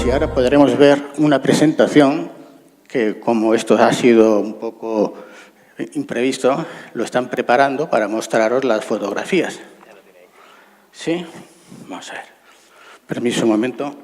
si ahora podremos ver una presentación que, como esto ha sido un poco imprevisto, lo están preparando para mostraros las fotografías. ¿Sí? Vamos a ver. Permiso un momento.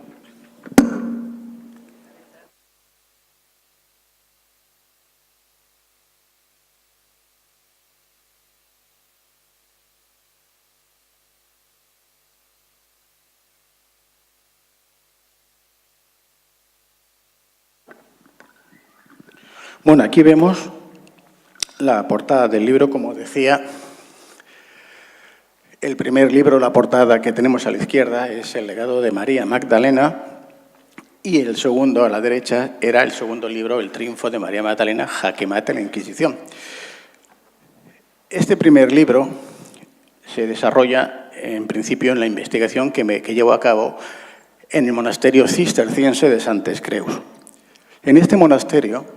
Bueno, aquí vemos la portada del libro, como decía. El primer libro, la portada que tenemos a la izquierda, es El legado de María Magdalena, y el segundo, a la derecha, era el segundo libro, El triunfo de María Magdalena, jaque mate a la Inquisición. Este primer libro se desarrolla, en principio, en la investigación que llevo a cabo en el monasterio cisterciense de Santes Creus. En este monasterio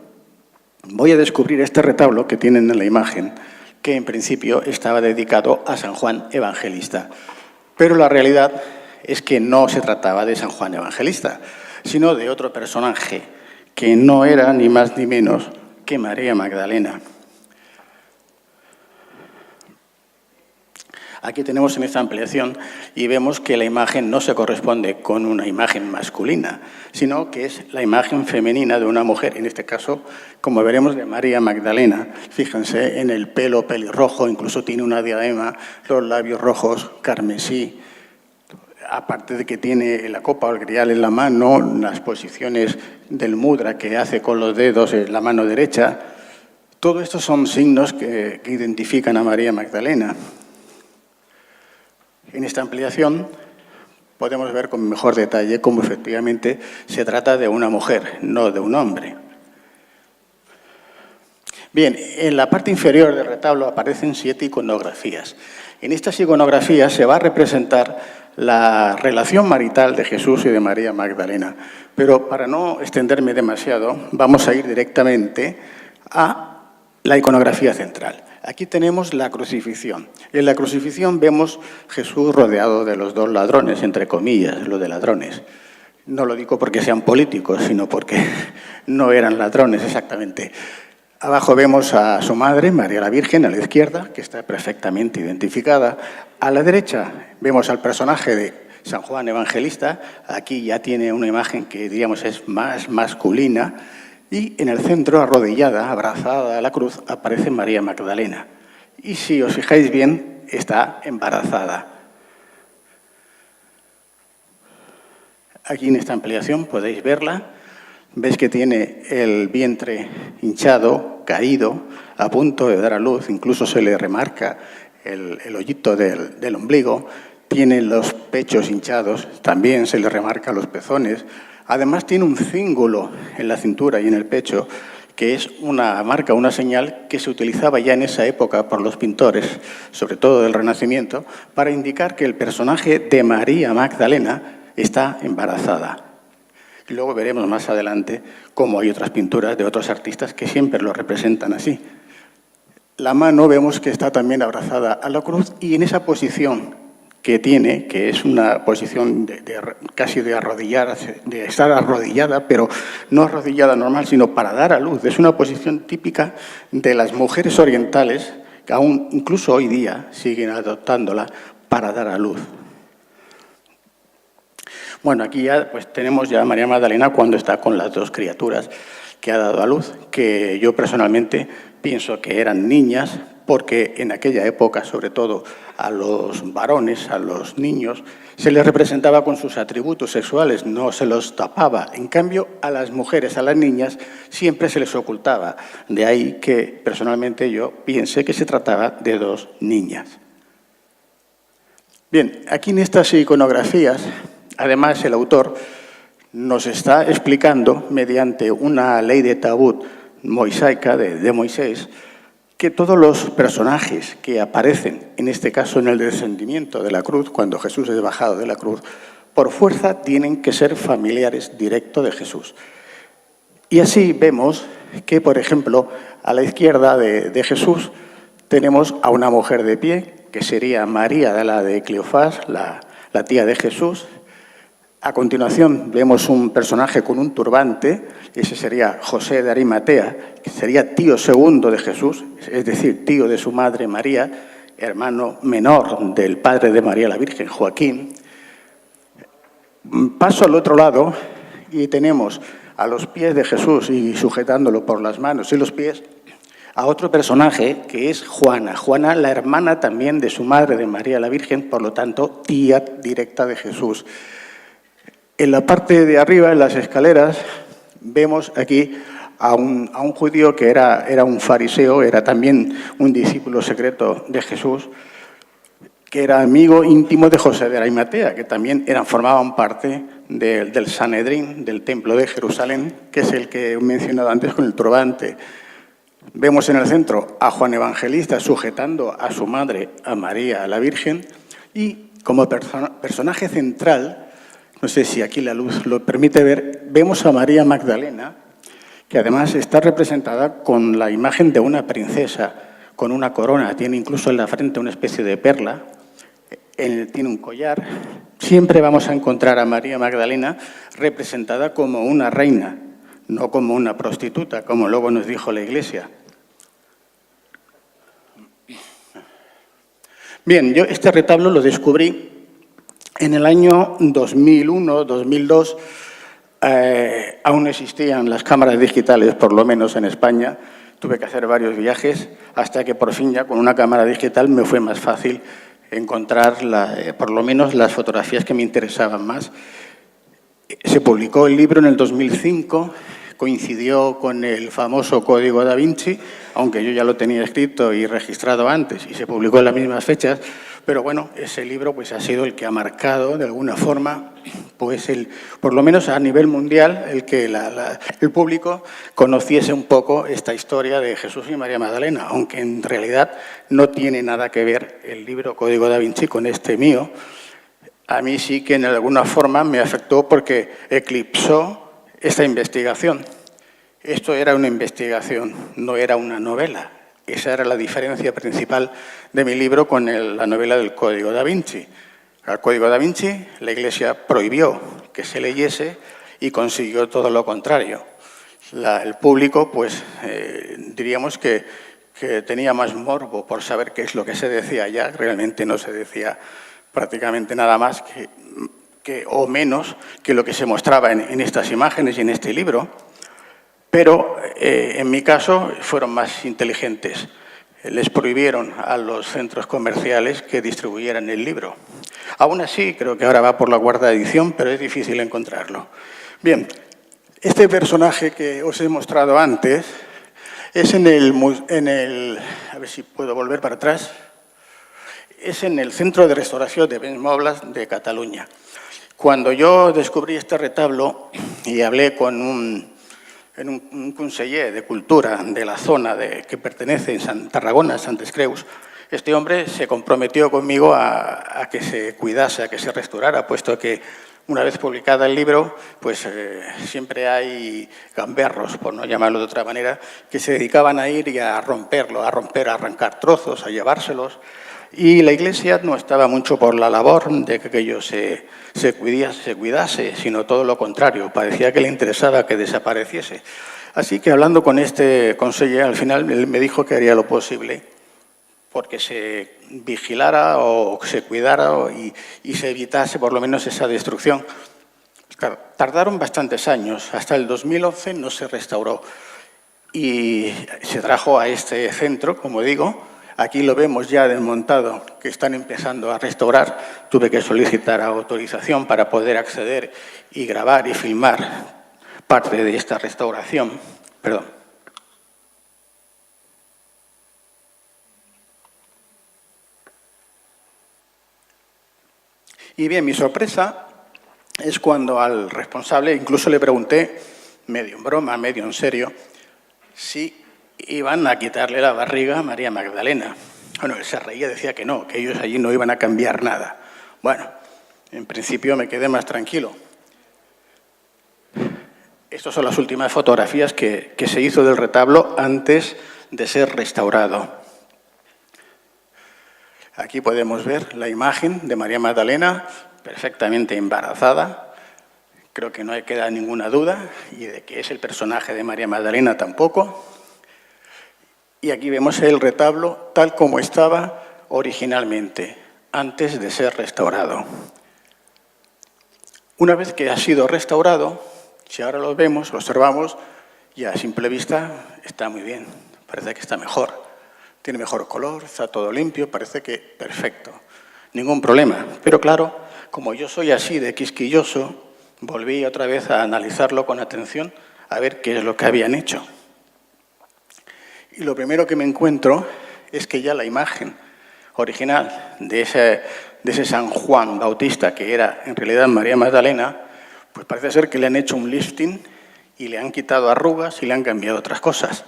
voy a descubrir este retablo que tienen en la imagen, que en principio estaba dedicado a San Juan Evangelista. Pero la realidad es que no se trataba de San Juan Evangelista, sino de otro personaje, que no era ni más ni menos que María Magdalena. Aquí tenemos en esta ampliación y vemos que la imagen no se corresponde con una imagen masculina, sino que es la imagen femenina de una mujer, en este caso, como veremos, de María Magdalena. Fíjense en el pelo pelirrojo, incluso tiene una diadema, los labios rojos, carmesí, aparte de que tiene la copa o el grial en la mano, las posiciones del mudra que hace con los dedos en la mano derecha. Todo esto son signos que identifican a María Magdalena. En esta ampliación podemos ver con mejor detalle cómo efectivamente se trata de una mujer, no de un hombre. Bien, en la parte inferior del retablo aparecen 7 iconografías. En estas iconografías se va a representar la relación marital de Jesús y de María Magdalena. Pero para no extenderme demasiado, vamos a ir directamente a la iconografía central. Aquí tenemos la crucifixión. En la crucifixión vemos Jesús rodeado de los 2 ladrones, entre comillas, lo de ladrones. No lo digo porque sean políticos, sino porque no eran ladrones exactamente. Abajo vemos a su madre, María la Virgen, a la izquierda, que está perfectamente identificada. A la derecha vemos al personaje de San Juan Evangelista. Aquí ya tiene una imagen que, diríamos, es más masculina. Y en el centro, arrodillada, abrazada a la cruz, aparece María Magdalena. Y si os fijáis bien, está embarazada. Aquí en esta ampliación podéis verla. Veis que tiene el vientre hinchado, caído, a punto de dar a luz. Incluso se le remarca el hoyito del ombligo. Tiene los pechos hinchados, también se le remarca los pezones. Además tiene un cíngulo en la cintura y en el pecho, que es una marca, una señal que se utilizaba ya en esa época por los pintores, sobre todo del Renacimiento, para indicar que el personaje de María Magdalena está embarazada. Y luego veremos más adelante cómo hay otras pinturas de otros artistas que siempre lo representan así. La mano vemos que está también abrazada a la cruz y en esa posición que tiene, que es una posición casi de arrodillar, de estar arrodillada, pero no arrodillada normal, sino para dar a luz. Es una posición típica de las mujeres orientales, que aún incluso hoy día siguen adoptándola para dar a luz. Bueno, aquí ya pues, tenemos ya a María Magdalena cuando está con las 2 criaturas que ha dado a luz, que yo personalmente pienso que eran niñas, porque en aquella época, sobre todo a los varones, a los niños, se les representaba con sus atributos sexuales, no se los tapaba. En cambio, a las mujeres, a las niñas, siempre se les ocultaba. De ahí que, personalmente, yo piense que se trataba de 2 niñas. Bien, aquí en estas iconografías, además, el autor nos está explicando, mediante una ley de tabú mosaica de Moisés, que todos los personajes que aparecen, en este caso en el descendimiento de la cruz, cuando Jesús es bajado de la cruz, por fuerza tienen que ser familiares directos de Jesús. Y así vemos que, por ejemplo, a la izquierda de Jesús tenemos a una mujer de pie, que sería María de la de Cleofás, la tía de Jesús. A continuación vemos un personaje con un turbante, ese sería José de Arimatea, que sería tío segundo de Jesús, es decir, tío de su madre María, hermano menor del padre de María la Virgen, Joaquín. Paso al otro lado y tenemos a los pies de Jesús y sujetándolo por las manos y los pies a otro personaje que es Juana. Juana, la hermana también de su madre, de María la Virgen, por lo tanto, tía directa de Jesús. En la parte de arriba, en las escaleras, vemos aquí a un judío que era un fariseo, era también un discípulo secreto de Jesús, que era amigo íntimo de José de Arimatea, que también formaban parte del Sanedrín, del Templo de Jerusalén, que es el que he mencionado antes con el turbante. Vemos en el centro a Juan Evangelista sujetando a su madre, a María, a la Virgen, y como personaje central, no sé si aquí la luz lo permite ver, vemos a María Magdalena, que además está representada con la imagen de una princesa, con una corona, tiene incluso en la frente una especie de perla, tiene un collar. Siempre vamos a encontrar a María Magdalena representada como una reina, no como una prostituta, como luego nos dijo la Iglesia. Bien, yo este retablo lo descubrí en el año 2001, 2002, aún no existían las cámaras digitales, por lo menos en España. Tuve que hacer varios viajes hasta que por fin ya con una cámara digital me fue más fácil encontrar por lo menos las fotografías que me interesaban más. Se publicó el libro en el 2005, coincidió con el famoso Código Da Vinci, aunque yo ya lo tenía escrito y registrado antes y se publicó en las mismas fechas, pero bueno, ese libro pues, ha sido el que ha marcado de alguna forma, pues por lo menos a nivel mundial, el que el público conociese un poco esta historia de Jesús y María Magdalena, aunque en realidad no tiene nada que ver el libro Código Da Vinci con este mío. A mí sí que en alguna forma me afectó porque eclipsó esta investigación. Esto era una investigación, no era una novela. Esa era la diferencia principal de mi libro con la novela del Código Da Vinci. Al Código Da Vinci la Iglesia prohibió que se leyese y consiguió todo lo contrario. El público, pues, diríamos que tenía más morbo por saber qué es lo que se decía allá. Realmente no se decía prácticamente nada más o menos que lo que se mostraba en estas imágenes y en este libro. Pero en mi caso fueron más inteligentes. Les prohibieron a los centros comerciales que distribuyeran el libro. Aún así, creo que ahora va por la cuarta edición, pero es difícil encontrarlo. Bien, este personaje que os he mostrado antes es a ver si puedo volver para atrás, es en el Centro de Restauración de Béns Mobles de Cataluña. Cuando yo descubrí este retablo y hablé con un conseller de Cultura de la zona que pertenece en Tarragona, Santes Creus, este hombre se comprometió conmigo a que se cuidase, a que se restaurara, puesto que una vez publicada el libro, pues siempre hay gamberros, por no llamarlo de otra manera, que se dedicaban a ir y a romperlo, a arrancar trozos, a llevárselos. Y la Iglesia no estaba mucho por la labor de que aquello se cuidase, sino todo lo contrario. Parecía que le interesaba que desapareciese. Así que hablando con este conseller, al final él me dijo que haría lo posible porque se vigilara o se cuidara y se evitase por lo menos esa destrucción. Claro, tardaron bastantes años. Hasta el 2011 no se restauró y se trajo a este centro, como digo. Aquí lo vemos ya desmontado, que están empezando a restaurar. Tuve que solicitar autorización para poder acceder y grabar y filmar parte de esta restauración. Perdón. Y bien, mi sorpresa es cuando al responsable, incluso le pregunté, medio en broma, medio en serio, si iban a quitarle la barriga a María Magdalena. Bueno, él se reía, decía que no, que ellos allí no iban a cambiar nada. Bueno, en principio me quedé más tranquilo. Estas son las últimas fotografías que se hizo del retablo antes de ser restaurado. Aquí podemos ver la imagen de María Magdalena, perfectamente embarazada, creo que no hay que dar ninguna duda, y de que es el personaje de María Magdalena tampoco. Y aquí vemos el retablo tal como estaba originalmente, antes de ser restaurado. Una vez que ha sido restaurado, si ahora lo vemos, lo observamos, y a simple vista está muy bien, parece que está mejor. Tiene mejor color, está todo limpio, parece que perfecto. Ningún problema. Pero claro, como yo soy así de quisquilloso, volví otra vez a analizarlo con atención, a ver qué es lo que habían hecho. Y lo primero que me encuentro es que ya la imagen original de ese San Juan Bautista, que era en realidad María Magdalena, pues parece ser que le han hecho un lifting y le han quitado arrugas y le han cambiado otras cosas.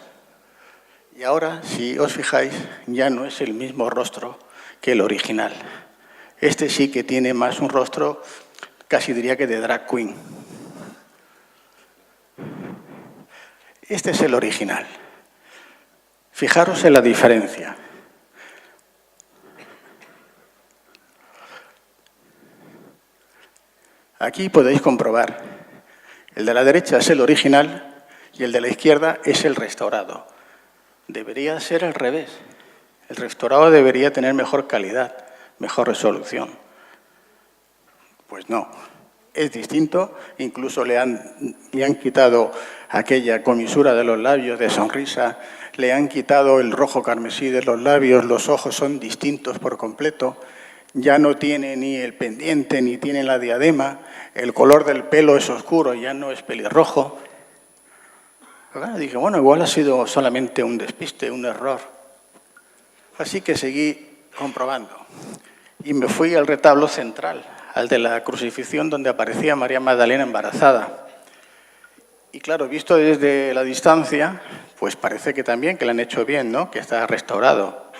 Y ahora, si os fijáis, ya no es el mismo rostro que el original. Este sí que tiene más un rostro, casi diría que de drag queen. Este es el original. Fijaros en la diferencia. Aquí podéis comprobar. El de la derecha es el original y el de la izquierda es el restaurado. Debería ser al revés. El restaurado debería tener mejor calidad, mejor resolución. Pues no, es distinto. Incluso le han quitado aquella comisura de los labios de sonrisa, le han quitado el rojo carmesí de los labios, los ojos son distintos por completo, ya no tiene ni el pendiente ni tiene la diadema, el color del pelo es oscuro, ya no es pelirrojo. Dije, bueno, igual ha sido solamente un despiste, un error. Así que seguí comprobando y me fui al retablo central, al de la crucifixión donde aparecía María Magdalena embarazada. Y claro, visto desde la distancia, pues parece que también que lo han hecho bien, ¿no? Que está restaurado.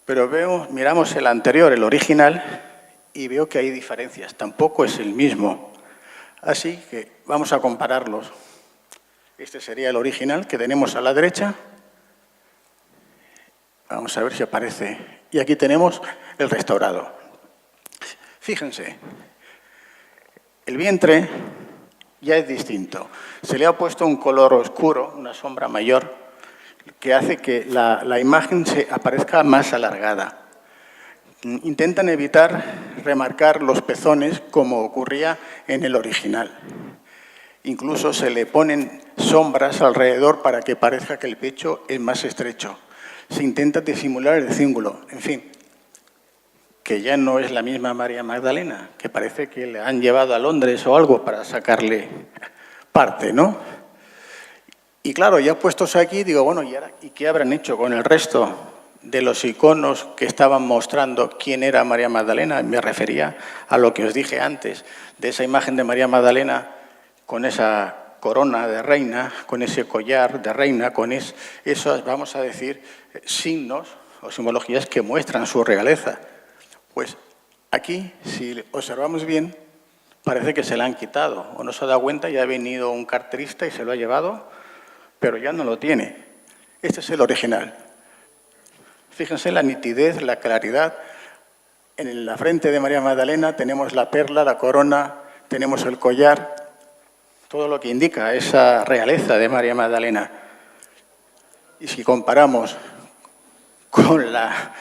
Pero miramos el anterior, el original, y veo que hay diferencias. Tampoco es el mismo. Así que vamos a compararlos. Este sería el original que tenemos a la derecha. Vamos a ver si aparece. Y aquí tenemos el restaurado. Fíjense, el vientre ya es distinto. Se le ha puesto un color oscuro, una sombra mayor, que hace que la imagen se aparezca más alargada. Intentan evitar remarcar los pezones como ocurría en el original. Incluso se le ponen sombras alrededor para que parezca que el pecho es más estrecho. Se intenta disimular el cíngulo. En fin, que ya no es la misma María Magdalena, que parece que le han llevado a Londres o algo para sacarle parte, ¿no? Y claro, ya puestos aquí, digo, bueno, ¿y qué habrán hecho con el resto de los iconos que estaban mostrando quién era María Magdalena? Me refería a lo que os dije antes, de esa imagen de María Magdalena con esa corona de reina, con ese collar de reina, con esos, vamos a decir, signos o simbologías que muestran su realeza. Pues aquí, si observamos bien, parece que se la han quitado. O no se ha dado cuenta y ha venido un carterista y se lo ha llevado, pero ya no lo tiene. Este es el original. Fíjense la nitidez, la claridad. En la frente de María Magdalena tenemos la perla, la corona, tenemos el collar, todo lo que indica esa realeza de María Magdalena. Y si comparamos con la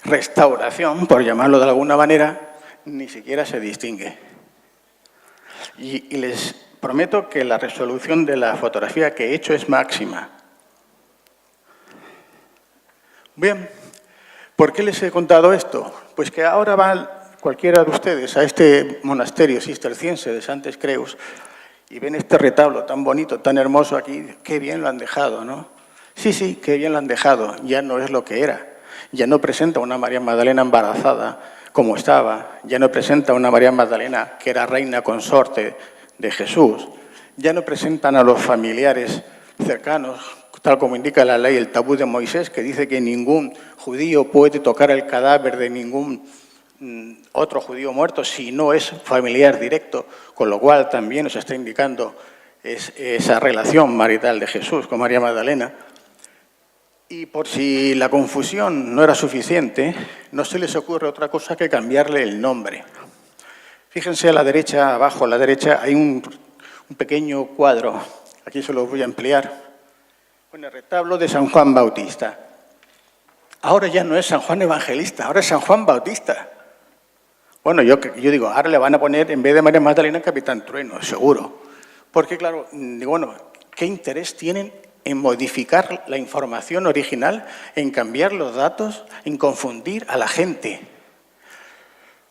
restauración, por llamarlo de alguna manera, ni siquiera se distingue. Y les prometo que la resolución de la fotografía que he hecho es máxima. Bien, ¿por qué les he contado esto? Pues que ahora va cualquiera de ustedes a este monasterio cisterciense de Santes Creus y ven este retablo tan bonito, tan hermoso aquí, qué bien lo han dejado, ¿no? Sí, qué bien lo han dejado, ya no es lo que era. Ya no presenta una María Magdalena embarazada como estaba, ya no presenta una María Magdalena que era reina consorte de Jesús, ya no presentan a los familiares cercanos, tal como indica la ley, el tabú de Moisés, que dice que ningún judío puede tocar el cadáver de ningún otro judío muerto si no es familiar directo, con lo cual también nos está indicando esa relación marital de Jesús con María Magdalena. Y por si la confusión no era suficiente, no se les ocurre otra cosa que cambiarle el nombre. Fíjense a la derecha, abajo a la derecha, hay un pequeño cuadro, aquí se lo voy a ampliar, con el retablo de San Juan Bautista. Ahora ya no es San Juan Evangelista, ahora es San Juan Bautista. Bueno, yo digo, ahora le van a poner, en vez de María Magdalena, Capitán Trueno, seguro. Porque, claro, digo, bueno, ¿qué interés tienen en modificar la información original, en cambiar los datos, en confundir a la gente?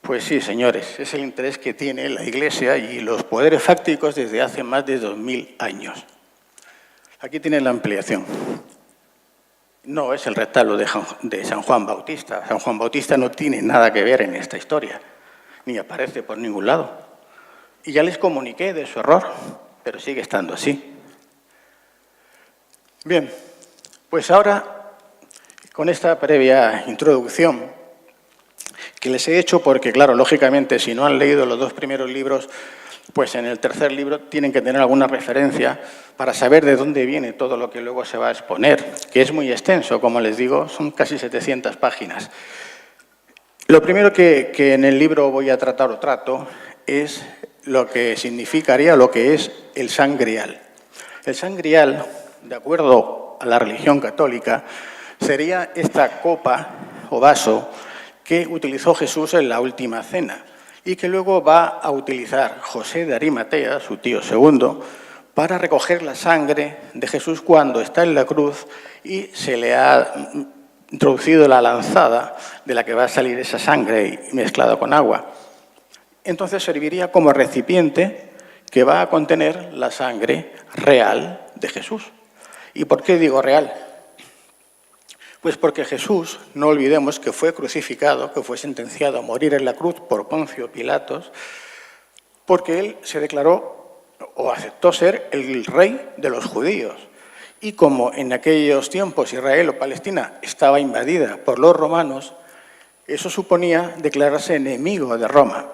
Pues sí, señores, es el interés que tiene la Iglesia y los poderes fácticos desde hace más de 2000 años. Aquí tienen la ampliación. No es el retablo de San Juan Bautista. San Juan Bautista no tiene nada que ver en esta historia, ni aparece por ningún lado. Y ya les comuniqué de su error, pero sigue estando así. Bien, pues ahora, con esta previa introducción que les he hecho, porque claro, lógicamente, si no han leído los dos primeros libros, pues en el tercer libro tienen que tener alguna referencia para saber de dónde viene todo lo que luego se va a exponer, que es muy extenso, como les digo, son casi 700 páginas. Lo primero que en el libro voy a tratar o trato es lo que significaría lo que es el San Grial. El San Grial, de acuerdo a la religión católica, sería esta copa o vaso que utilizó Jesús en la última cena y que luego va a utilizar José de Arimatea, su tío segundo, para recoger la sangre de Jesús cuando está en la cruz y se le ha introducido la lanzada de la que va a salir esa sangre mezclada con agua. Entonces serviría como recipiente que va a contener la sangre real de Jesús. ¿Y por qué digo real? Pues porque Jesús, no olvidemos que fue crucificado, que fue sentenciado a morir en la cruz por Poncio Pilatos, porque él se declaró o aceptó ser el rey de los judíos. Y como en aquellos tiempos Israel o Palestina estaba invadida por los romanos, eso suponía declararse enemigo de Roma.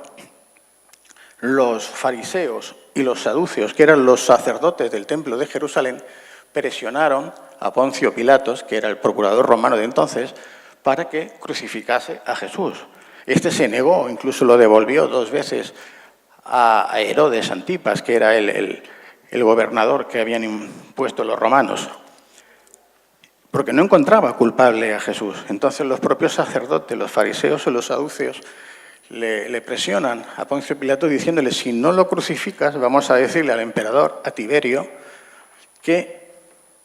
Los fariseos y los saduceos, que eran los sacerdotes del templo de Jerusalén, presionaron a Poncio Pilatos, que era el procurador romano de entonces, para que crucificase a Jesús. Este se negó, incluso lo devolvió 2 veces a Herodes Antipas, que era el gobernador que habían impuesto los romanos, porque no encontraba culpable a Jesús. Entonces los propios sacerdotes, los fariseos o los saduceos, le presionan a Poncio Pilato diciéndole: si no lo crucificas, vamos a decirle al emperador, a Tiberio, que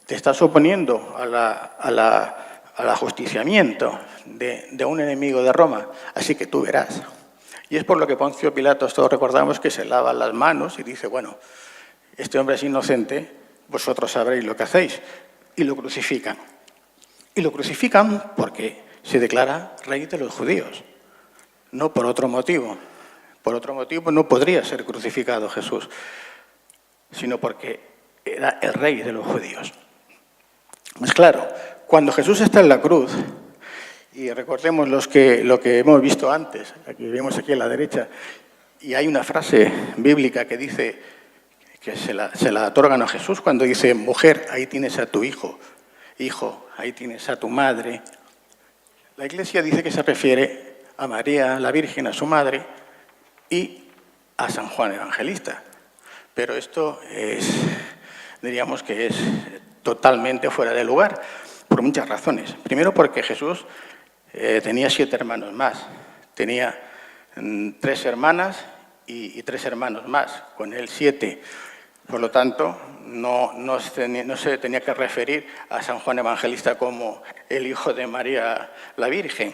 te estás oponiendo al ajusticiamiento de un enemigo de Roma, así que tú verás. Y es por lo que Poncio Pilatos, todos recordamos, que se lava las manos y dice: bueno, este hombre es inocente, vosotros sabréis lo que hacéis. Y lo crucifican. Y lo crucifican porque se declara rey de los judíos, no por otro motivo. Por otro motivo no podría ser crucificado Jesús, sino porque era el rey de los judíos. Pues claro, cuando Jesús está en la cruz, y recordemos lo que hemos visto antes, aquí vemos aquí a la derecha, y hay una frase bíblica que dice que se la otorgan a Jesús cuando dice: mujer, ahí tienes a tu hijo, hijo, ahí tienes a tu madre. La Iglesia dice que se refiere a María, la Virgen, a su madre, y a San Juan Evangelista. Pero esto diríamos que es totalmente fuera de lugar, por muchas razones. Primero, porque Jesús tenía 7 hermanos más. Tenía 3 hermanas y 3 hermanos más, con él 7. Por lo tanto, no se tenía que referir a San Juan Evangelista como el hijo de María la Virgen.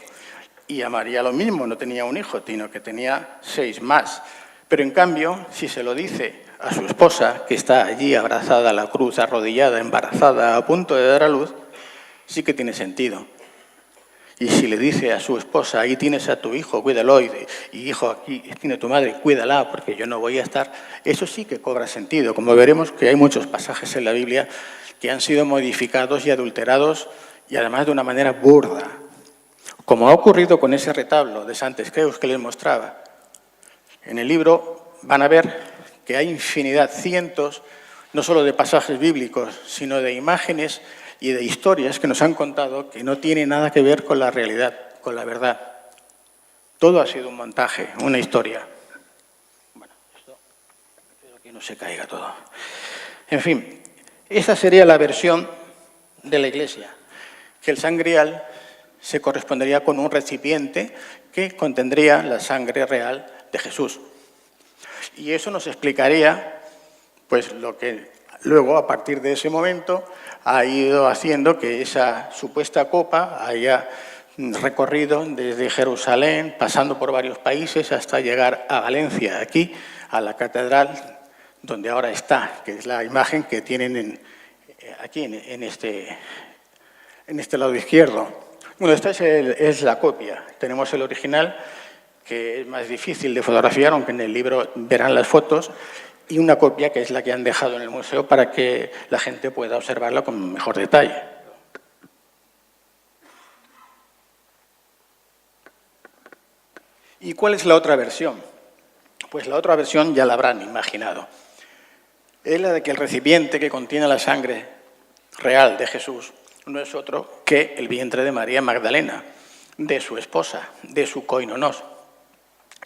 Y a María lo mismo, no tenía un hijo, sino que tenía 6 más. Pero en cambio, si se lo dice a su esposa, que está allí abrazada a la cruz, arrodillada, embarazada, a punto de dar a luz, sí que tiene sentido. Y si le dice a su esposa: ahí tienes a tu hijo, cuídalo, y hijo, aquí tiene tu madre, cuídala, porque yo no voy a estar, eso sí que cobra sentido. Como veremos que hay muchos pasajes en la Biblia que han sido modificados y adulterados, y además de una manera burda. Como ha ocurrido con ese retablo de Santes Creus que les mostraba. En el libro van a ver que hay infinidad, cientos, no solo de pasajes bíblicos, sino de imágenes y de historias que nos han contado que no tienen nada que ver con la realidad, con la verdad. Todo ha sido un montaje, una historia. que no se caiga todo. En fin, esa sería la versión de la Iglesia, que el sangrial se correspondería con un recipiente que contendría la sangre real de Jesús. Y eso nos explicaría pues, lo que luego, a partir de ese momento, ha ido haciendo que esa supuesta copa haya recorrido desde Jerusalén, pasando por varios países, hasta llegar a Valencia, aquí, a la catedral, donde ahora está, que es la imagen que tienen aquí en este lado izquierdo. Bueno, esta es la copia. Tenemos el original, que es más difícil de fotografiar, aunque en el libro verán las fotos, y una copia que es la que han dejado en el museo para que la gente pueda observarla con mejor detalle. ¿Y cuál es la otra versión? Pues la otra versión ya la habrán imaginado. Es la de que el recipiente que contiene la sangre real de Jesús no es otro que el vientre de María Magdalena, de su esposa, de su koinonos.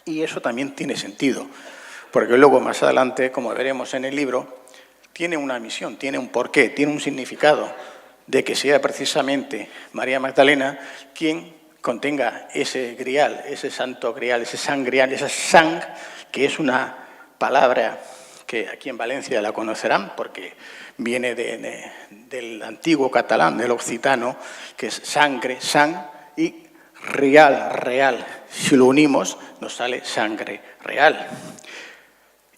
Y eso también tiene sentido, porque luego más adelante, como veremos en el libro, tiene una misión, tiene un porqué, tiene un significado de que sea precisamente María Magdalena quien contenga ese grial, ese santo grial, ese sangrial, esa sang, que es una palabra que aquí en Valencia la conocerán porque viene del antiguo catalán, del occitano, que es sangre, sang, y real, real. Si lo unimos, nos sale sangre real.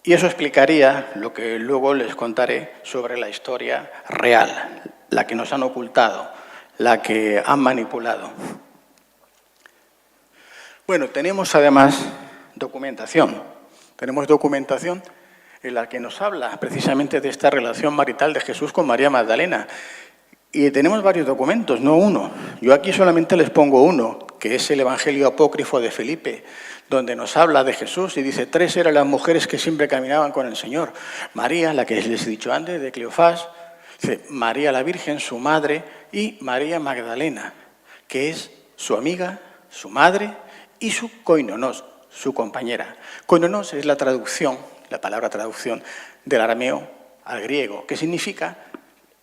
Y eso explicaría lo que luego les contaré sobre la historia real, la que nos han ocultado, la que han manipulado. Bueno, tenemos además documentación. Tenemos documentación en la que nos habla precisamente de esta relación marital de Jesús con María Magdalena. Y tenemos varios documentos, no uno. Yo aquí solamente les pongo uno, que es el Evangelio apócrifo de Felipe, donde nos habla de Jesús y dice: 3 eran las mujeres que siempre caminaban con el Señor. María, la que les he dicho antes, de Cleofás, María la Virgen, su madre, y María Magdalena, que es su amiga, su madre y su koinonos, su compañera. Koinonos es la traducción, la palabra traducción del arameo al griego, que significa,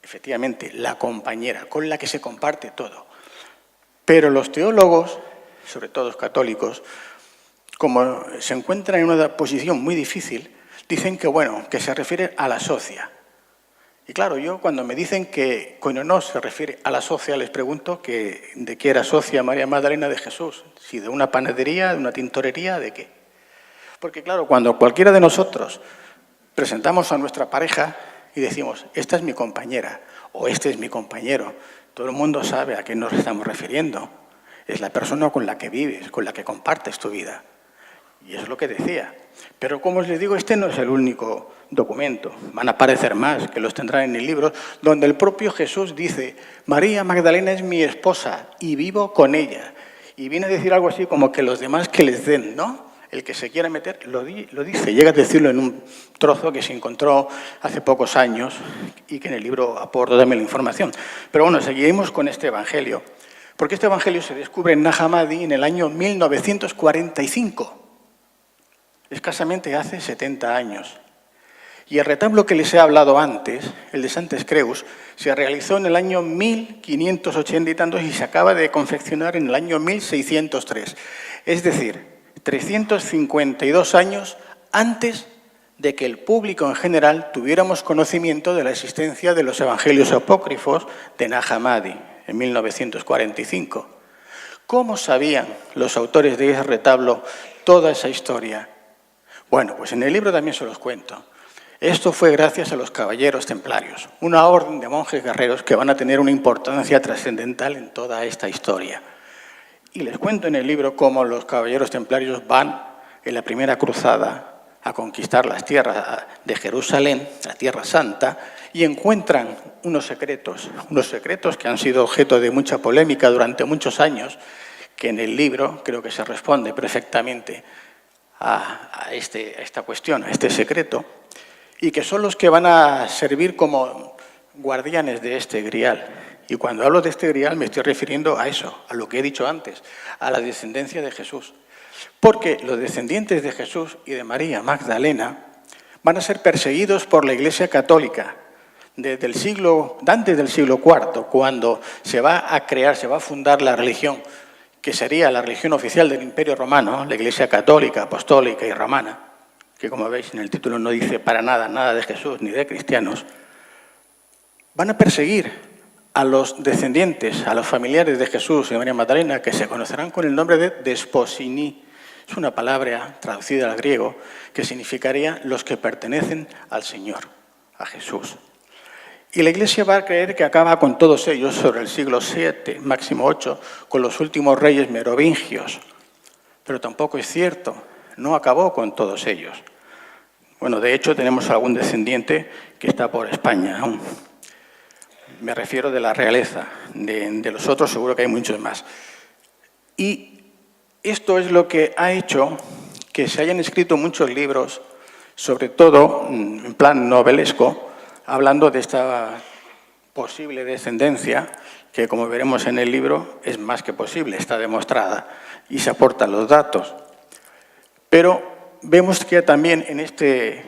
efectivamente, la compañera, con la que se comparte todo. Pero los teólogos, sobre todo los católicos, como se encuentran en una posición muy difícil, dicen que, bueno, que se refiere a la socia. Y claro, yo cuando me dicen que koinonos se refiere a la socia, les pregunto que de qué era socia María Magdalena de Jesús, si de una panadería, de una tintorería, de qué. Porque claro, cuando cualquiera de nosotros presentamos a nuestra pareja y decimos: esta es mi compañera o este es mi compañero, todo el mundo sabe a qué nos estamos refiriendo. Es la persona con la que vives, con la que compartes tu vida. Y eso es lo que decía. Pero como os les digo, este no es el único documento. Van a aparecer más, que los tendrán en el libro, donde el propio Jesús dice: María Magdalena es mi esposa y vivo con ella. Y viene a decir algo así como que los demás que les den, ¿no? El que se quiera meter lo dice. Llega a decirlo en un trozo que se encontró hace pocos años y que en el libro aporto también la información. Pero bueno, seguimos con este evangelio. Porque este evangelio se descubre en Nag Hammadi en el año 1945. Escasamente hace 70 años. Y el retablo que les he hablado antes, el de Santes Creus, se realizó en el año 1580 y tantos y se acaba de confeccionar en el año 1603. Es decir, 352 años antes de que el público en general tuviéramos conocimiento de la existencia de los evangelios apócrifos de Nag Hammadi en 1945. ¿Cómo sabían los autores de ese retablo toda esa historia? Bueno, pues en el libro también se los cuento. Esto fue gracias a los caballeros templarios, una orden de monjes guerreros que van a tener una importancia trascendental en toda esta historia. Y les cuento en el libro cómo los caballeros templarios van en la primera cruzada a conquistar las tierras de Jerusalén, la Tierra Santa, y encuentran unos secretos que han sido objeto de mucha polémica durante muchos años, que en el libro creo que se responde perfectamente a esta cuestión, a este secreto, y que son los que van a servir como guardianes de este grial. Y cuando hablo de este grial me estoy refiriendo a eso, a lo que he dicho antes, a la descendencia de Jesús. Porque los descendientes de Jesús y de María Magdalena van a ser perseguidos por la Iglesia Católica. Antes del siglo IV, cuando se va a crear, se va a fundar la religión, que sería la religión oficial del Imperio Romano, la Iglesia Católica, Apostólica y Romana, que como veis en el título no dice para nada de Jesús ni de cristianos, van a perseguir a los descendientes, a los familiares de Jesús y María Magdalena, que se conocerán con el nombre de desposini. Es una palabra traducida al griego que significaría los que pertenecen al Señor, a Jesús. Y la Iglesia va a creer que acaba con todos ellos sobre el siglo VII, máximo VIII, con los últimos reyes merovingios. Pero tampoco es cierto, no acabó con todos ellos. Bueno, de hecho tenemos algún descendiente que está por España aún. Me refiero de la realeza, de los otros seguro que hay muchos más. Y esto es lo que ha hecho que se hayan escrito muchos libros, sobre todo en plan novelesco, hablando de esta posible descendencia, que como veremos en el libro es más que posible, está demostrada y se aportan los datos. Pero vemos que también en este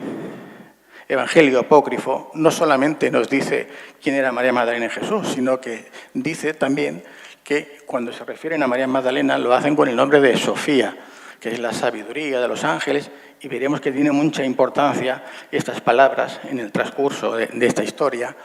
Evangelio apócrifo no solamente nos dice quién era María Magdalena y Jesús, sino que dice también que cuando se refieren a María Magdalena lo hacen con el nombre de Sofía, que es la sabiduría de los ángeles, y veremos que tiene mucha importancia estas palabras en el transcurso de esta historia.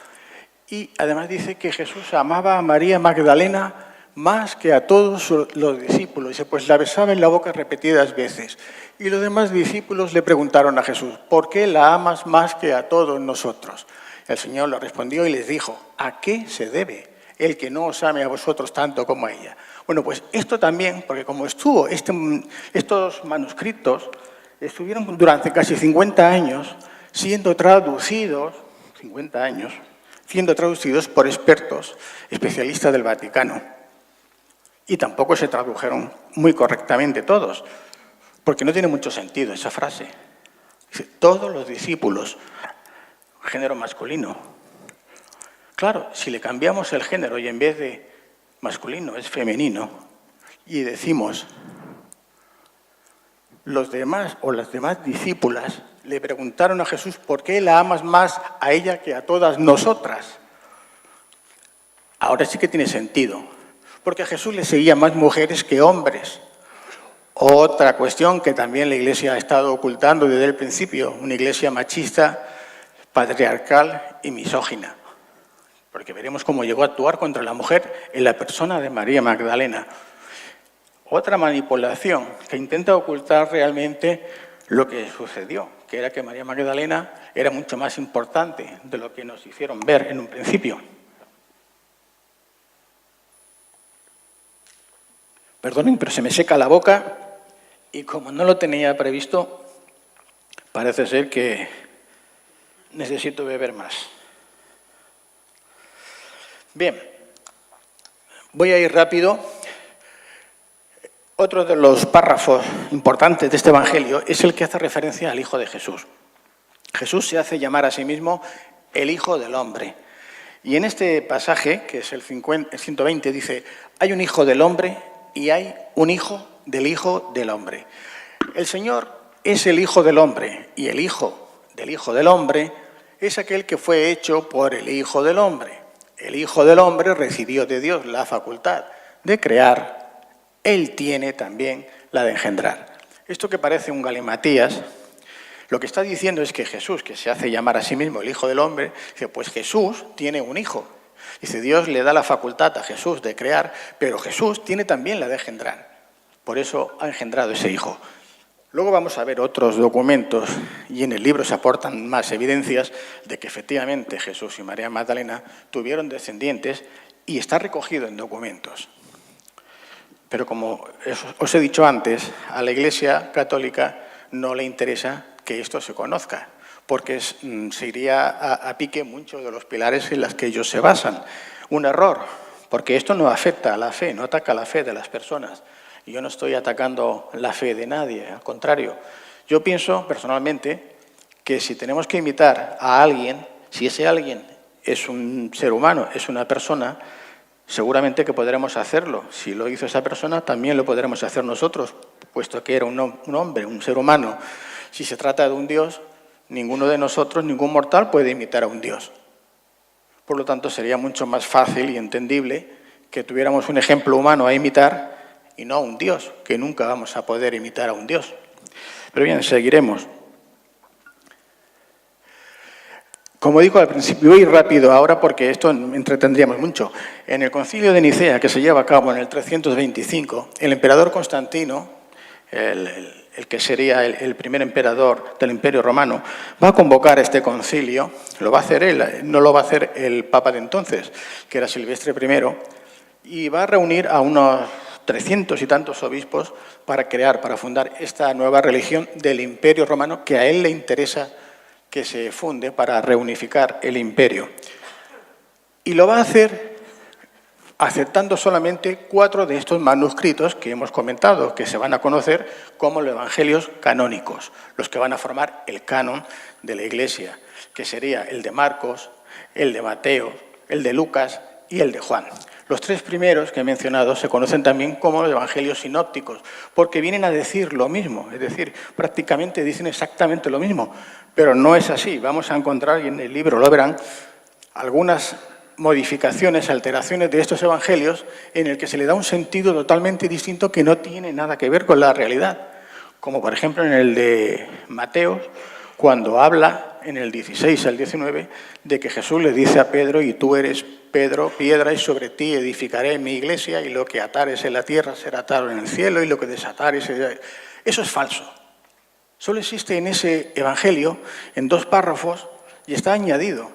Y además dice que Jesús amaba a María Magdalena más que a todos los discípulos. Dice, pues la besaba en la boca repetidas veces. Y los demás discípulos le preguntaron a Jesús, ¿por qué la amas más que a todos nosotros? El Señor le respondió y les dijo, ¿a qué se debe el que no os ame a vosotros tanto como a ella? Bueno, pues esto también, porque como estuvo estos manuscritos, estuvieron durante casi 50 años siendo traducidos, 50 años, siendo traducidos por expertos, especialistas del Vaticano. Y tampoco se tradujeron muy correctamente todos, porque no tiene mucho sentido esa frase. Dice, todos los discípulos, género masculino. Claro, si le cambiamos el género y en vez de masculino es femenino, y decimos, los demás o las demás discípulas le preguntaron a Jesús por qué la amas más a ella que a todas nosotras. Ahora sí que tiene sentido, porque a Jesús le seguían más mujeres que hombres. Otra cuestión que también la Iglesia ha estado ocultando desde el principio, una Iglesia machista, patriarcal y misógina, porque veremos cómo llegó a actuar contra la mujer en la persona de María Magdalena. Otra manipulación que intenta ocultar realmente lo que sucedió, que era que María Magdalena era mucho más importante de lo que nos hicieron ver en un principio. Perdonen, pero se me seca la boca y como no lo tenía previsto, parece ser que necesito beber más. Bien, voy a ir rápido. Otro de los párrafos importantes de este Evangelio es el que hace referencia al Hijo de Jesús. Jesús se hace llamar a sí mismo el Hijo del Hombre. Y en este pasaje, que es el 120, dice, hay un Hijo del Hombre y hay un Hijo del Hombre. El Señor es el Hijo del Hombre y el Hijo del Hombre es aquel que fue hecho por el Hijo del Hombre. El Hijo del Hombre recibió de Dios la facultad de crear. Él tiene también la de engendrar. Esto que parece un galimatías, lo que está diciendo es que Jesús, que se hace llamar a sí mismo el Hijo del Hombre, dice, pues Jesús tiene un hijo. Dice, Dios le da la facultad a Jesús de crear, pero Jesús tiene también la de engendrar. Por eso ha engendrado ese hijo. Luego vamos a ver otros documentos y en el libro se aportan más evidencias de que efectivamente Jesús y María Magdalena tuvieron descendientes y está recogido en documentos. Pero como os he dicho antes, a la Iglesia Católica no le interesa que esto se conozca, porque se iría a pique muchos de los pilares en los que ellos se basan. Un error, porque esto no afecta a la fe, no ataca la fe de las personas. Y yo no estoy atacando la fe de nadie, al contrario. Yo pienso personalmente que si tenemos que imitar a alguien, si ese alguien es un ser humano, es una persona, seguramente que podremos hacerlo. Si lo hizo esa persona, también lo podremos hacer nosotros, puesto que era un hombre, un ser humano. Si se trata de un Dios, ninguno de nosotros, ningún mortal, puede imitar a un Dios. Por lo tanto, sería mucho más fácil y entendible que tuviéramos un ejemplo humano a imitar y no a un Dios, que nunca vamos a poder imitar a un Dios. Pero bien, seguiremos. Como digo al principio, voy rápido ahora porque esto entretendríamos mucho. En el Concilio de Nicea, que se lleva a cabo en el 325, el emperador Constantino, el que sería el primer emperador del Imperio Romano, va a convocar este concilio. Lo va a hacer él, no lo va a hacer el Papa de entonces, que era Silvestre I, y va a reunir a unos 300 y tantos obispos para fundar esta nueva religión del Imperio Romano que a él le interesa que se funde para reunificar el imperio. Y lo va a hacer aceptando solamente 4 de estos manuscritos que hemos comentado, que se van a conocer como los evangelios canónicos, los que van a formar el canon de la Iglesia, que sería el de Marcos, el de Mateo, el de Lucas y el de Juan. Los 3 primeros que he mencionado se conocen también como los evangelios sinópticos, porque vienen a decir lo mismo, es decir, prácticamente dicen exactamente lo mismo, pero no es así. Vamos a encontrar, y en el libro lo verán, algunas modificaciones, alteraciones de estos evangelios en el que se le da un sentido totalmente distinto que no tiene nada que ver con la realidad. Como por ejemplo en el de Mateo, cuando habla en el 16 al 19 de que Jesús le dice a Pedro: y tú eres Pedro, piedra, y sobre ti edificaré mi iglesia, y lo que atares en la tierra será atado en el cielo, y lo que desatares será... Eso es falso. Solo existe en ese evangelio, en 2 párrafos, y está añadido.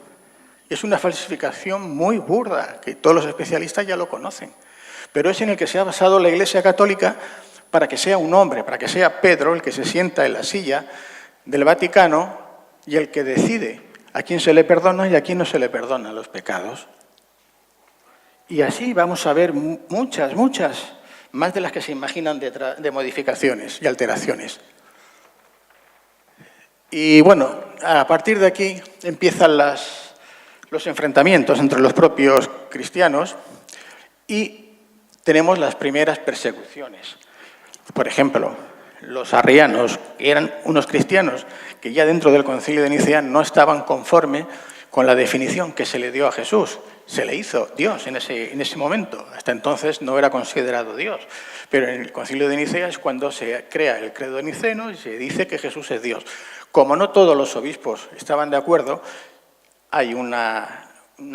Es una falsificación muy burda, que todos los especialistas ya lo conocen. Pero es en el que se ha basado la Iglesia Católica para que sea un hombre, para que sea Pedro el que se sienta en la silla del Vaticano y el que decide a quién se le perdona y a quién no se le perdona los pecados. Y así vamos a ver muchas, más de las que se imaginan de modificaciones y alteraciones. Y bueno, a partir de aquí empiezan los enfrentamientos entre los propios cristianos y tenemos las primeras persecuciones. Por ejemplo, los arrianos, que eran unos cristianos que ya dentro del Concilio de Nicea no estaban conforme con la definición que se le dio a Jesús. Se le hizo Dios en ese momento. Hasta entonces no era considerado Dios. Pero en el Concilio de Nicea es cuando se crea el credo niceno y se dice que Jesús es Dios. Como no todos los obispos estaban de acuerdo, hay una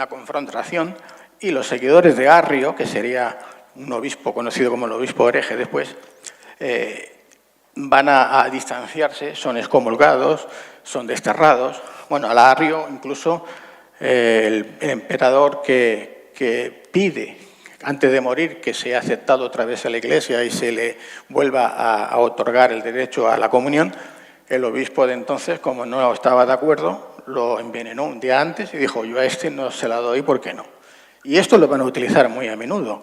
confrontación y los seguidores de Arrio, que sería un obispo conocido como el obispo hereje después, van a distanciarse, son excomulgados, son desterrados. Bueno, a Arrio incluso el emperador que pide antes de morir que sea aceptado otra vez a la Iglesia y se le vuelva a otorgar el derecho a la comunión, el obispo de entonces, como no estaba de acuerdo, lo envenenó un día antes y dijo: yo a este no se la doy, ¿por qué no? Y esto lo van a utilizar muy a menudo.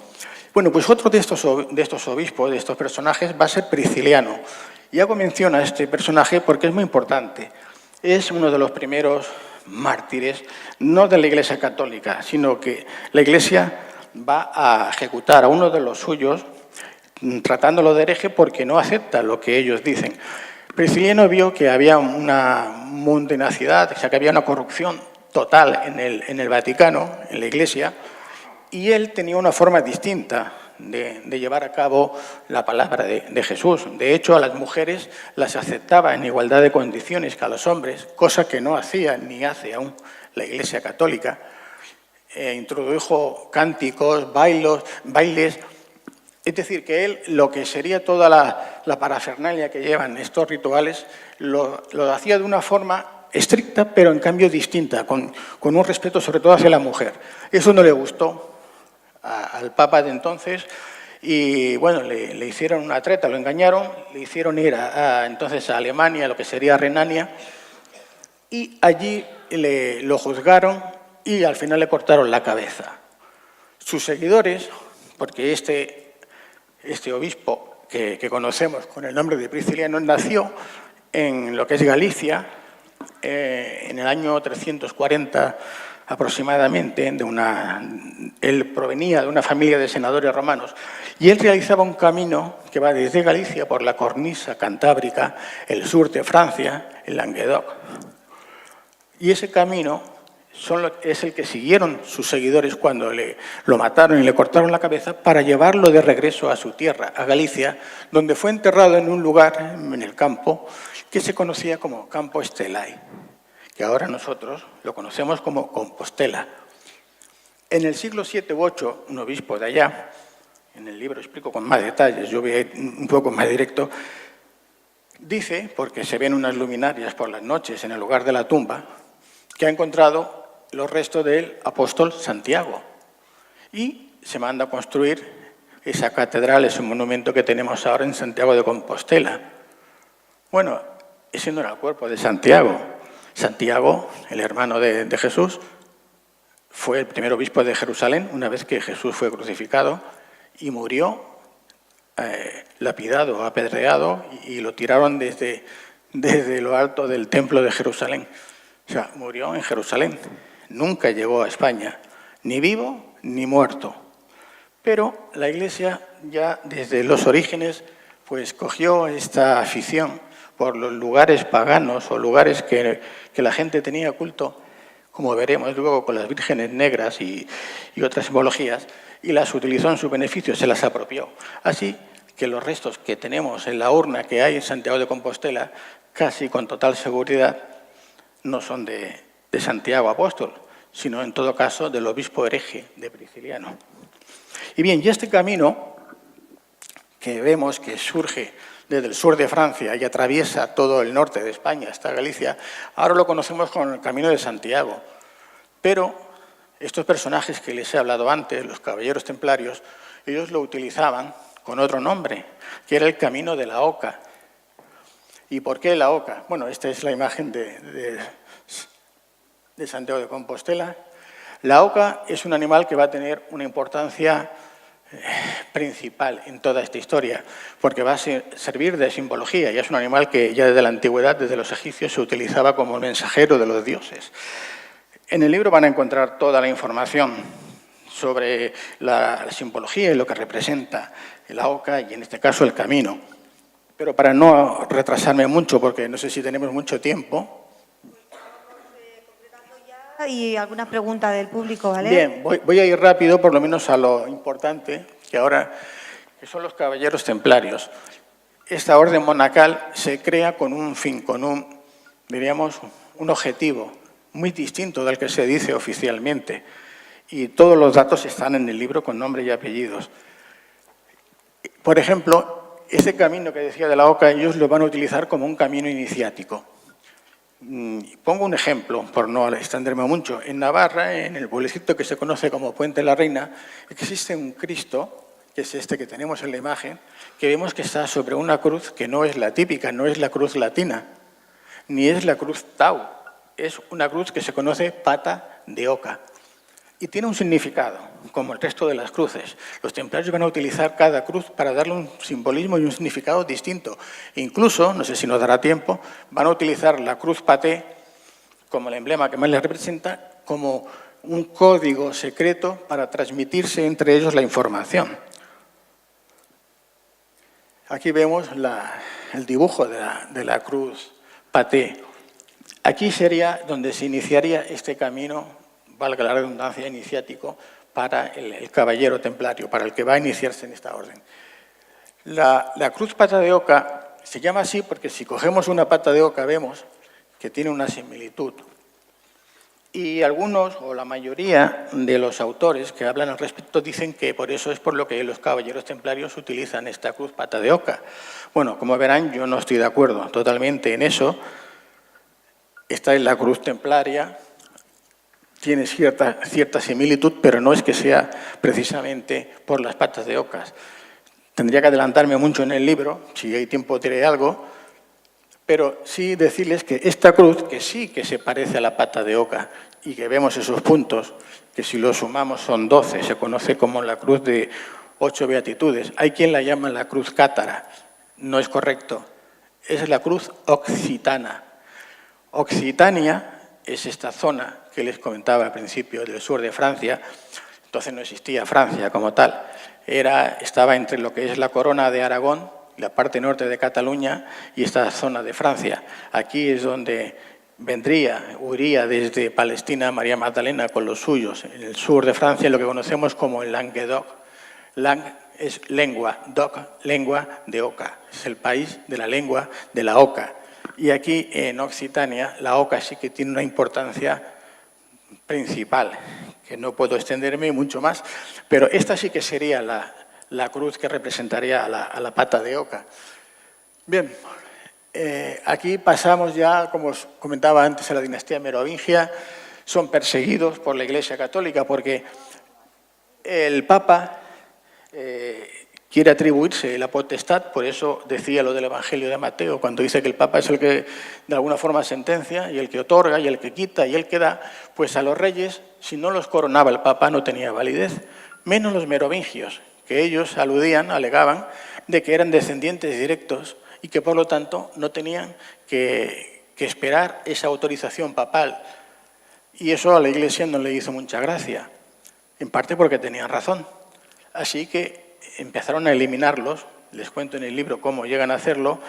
Bueno, pues otro de estos obispos, de estos personajes, va a ser Prisciliano. Y hago mención a este personaje porque es muy importante. Es uno de los primeros mártires, no de la Iglesia Católica, sino que la Iglesia va a ejecutar a uno de los suyos tratándolo de hereje porque no acepta lo que ellos dicen. Prisciliano vio que había una mundanidad, o sea, que había una corrupción total en el Vaticano, en la Iglesia, y él tenía una forma distinta de llevar a cabo la palabra de Jesús. De hecho, a las mujeres las aceptaba en igualdad de condiciones que a los hombres, cosa que no hacía ni hace aún la Iglesia Católica. Introdujo cánticos, bailes. Es decir, que él, lo que sería toda la parafernalia que llevan estos rituales, lo hacía de una forma estricta, pero en cambio distinta, con un respeto sobre todo hacia la mujer. Eso no le gustó al Papa de entonces y, bueno, le hicieron una treta, lo engañaron, le hicieron ir entonces a Alemania, lo que sería Renania, y allí lo juzgaron y al final le cortaron la cabeza. Sus seguidores, porque este obispo que conocemos con el nombre de Prisciliano nació en lo que es Galicia en el año 340 aproximadamente. Él provenía de una familia de senadores romanos y él realizaba un camino que va desde Galicia por la cornisa cantábrica, el sur de Francia, el Languedoc, Y ese camino es el que siguieron sus seguidores cuando lo mataron y le cortaron la cabeza para llevarlo de regreso a su tierra, a Galicia, donde fue enterrado en un lugar, en el campo, que se conocía como Campo Estelai, que ahora nosotros lo conocemos como Compostela. En el siglo VII u VIII, un obispo de allá, en el libro explico con más detalles, yo voy a ir un poco más directo, dice, porque se ven unas luminarias por las noches en el lugar de la tumba, que ha encontrado los restos del apóstol Santiago. Y se manda a construir esa catedral, ese monumento que tenemos ahora en Santiago de Compostela. Bueno, ese no era el cuerpo de Santiago. Santiago, el hermano de Jesús, fue el primer obispo de Jerusalén una vez que Jesús fue crucificado y murió lapidado, apedreado, y lo tiraron desde lo alto del templo de Jerusalén. O sea, murió en Jerusalén. Nunca llegó a España, ni vivo ni muerto. Pero la Iglesia ya desde los orígenes pues cogió esta afición por los lugares paganos o lugares que la gente tenía culto, como veremos luego con las vírgenes negras y otras simbologías, y las utilizó en su beneficio, se las apropió. Así que los restos que tenemos en la urna que hay en Santiago de Compostela, casi con total seguridad, no son de Santiago apóstol, sino en todo caso del obispo hereje de Prisciliano. Y bien, y este camino que vemos que surge desde el sur de Francia y atraviesa todo el norte de España hasta Galicia, ahora lo conocemos como el Camino de Santiago. Pero estos personajes que les he hablado antes, los caballeros templarios, ellos lo utilizaban con otro nombre, que era el Camino de la Oca. ¿Y por qué la oca? Bueno, esta es la imagen de Santiago de Compostela. La oca es un animal que va a tener una importancia principal en toda esta historia, porque va a servir de simbología, y es un animal que ya desde la antigüedad, desde los egipcios, se utilizaba como mensajero de los dioses. En el libro van a encontrar toda la información sobre la simbología y lo que representa la oca, y en este caso el camino. Pero para no retrasarme mucho, porque no sé si tenemos mucho tiempo. Y alguna pregunta del público, ¿vale? Bien, voy a ir rápido, por lo menos a lo importante, que son los caballeros templarios. Esta orden monacal se crea con un fin, diríamos, un objetivo muy distinto del que se dice oficialmente. Y todos los datos están en el libro con nombre y apellidos. Por ejemplo, ese camino que decía de la oca, ellos lo van a utilizar como un camino iniciático. Pongo un ejemplo, por no extenderme mucho. En Navarra, en el pueblecito que se conoce como Puente de la Reina, existe un Cristo, que es este que tenemos en la imagen, que vemos que está sobre una cruz que no es la típica, no es la cruz latina, ni es la cruz Tau. Es una cruz que se conoce pata de oca. Y tiene un significado, como el resto de las cruces. Los templarios van a utilizar cada cruz para darle un simbolismo y un significado distinto. Incluso, no sé si nos dará tiempo, van a utilizar la cruz paté como el emblema que más les representa, como un código secreto para transmitirse entre ellos la información. Aquí vemos el dibujo de la cruz paté. Aquí sería donde se iniciaría este camino, valga la redundancia, iniciático para el caballero templario, para el que va a iniciarse en esta orden. La cruz pata de oca se llama así porque si cogemos una pata de oca vemos que tiene una similitud. Y algunos, o la mayoría de los autores que hablan al respecto, dicen que por eso es por lo que los caballeros templarios utilizan esta cruz pata de oca. Bueno, como verán, yo no estoy de acuerdo totalmente en eso. Esta es la cruz templaria, tiene cierta similitud, pero no es que sea precisamente por las patas de ocas. Tendría que adelantarme mucho en el libro, si hay tiempo diré algo, pero sí decirles que esta cruz, que sí que se parece a la pata de oca y que vemos esos puntos, que si los sumamos son 12, se conoce como la cruz de 8 beatitudes. Hay quien la llama la cruz cátara, no es correcto, es la cruz occitana. Occitania es esta zona que les comentaba al principio del sur de Francia. Entonces no existía Francia como tal. Estaba entre lo que es la corona de Aragón, la parte norte de Cataluña y esta zona de Francia. Aquí es donde huiría desde Palestina María Magdalena con los suyos en el sur de Francia, lo que conocemos como el Languedoc. Lang es lengua, doc, lengua de oca. Es el país de la lengua de la oca. Y aquí en Occitania la oca sí que tiene una importancia principal, que no puedo extenderme mucho más, pero esta sí que sería la cruz que representaría a la pata de oca. Bien, aquí pasamos ya, como os comentaba antes, a la dinastía merovingia. Son perseguidos por la Iglesia Católica porque el Papa quiere atribuirse la potestad, por eso decía lo del Evangelio de Mateo, cuando dice que el Papa es el que de alguna forma sentencia y el que otorga y el que quita y el que da, pues a los reyes, si no los coronaba el Papa, no tenía validez, menos los merovingios, que ellos aludían, alegaban, de que eran descendientes directos y que por lo tanto no tenían que esperar esa autorización papal. Y eso a la Iglesia no le hizo mucha gracia, en parte porque tenían razón. Así que empezaron a eliminarlos, les cuento en el libro cómo llegan a hacerlo,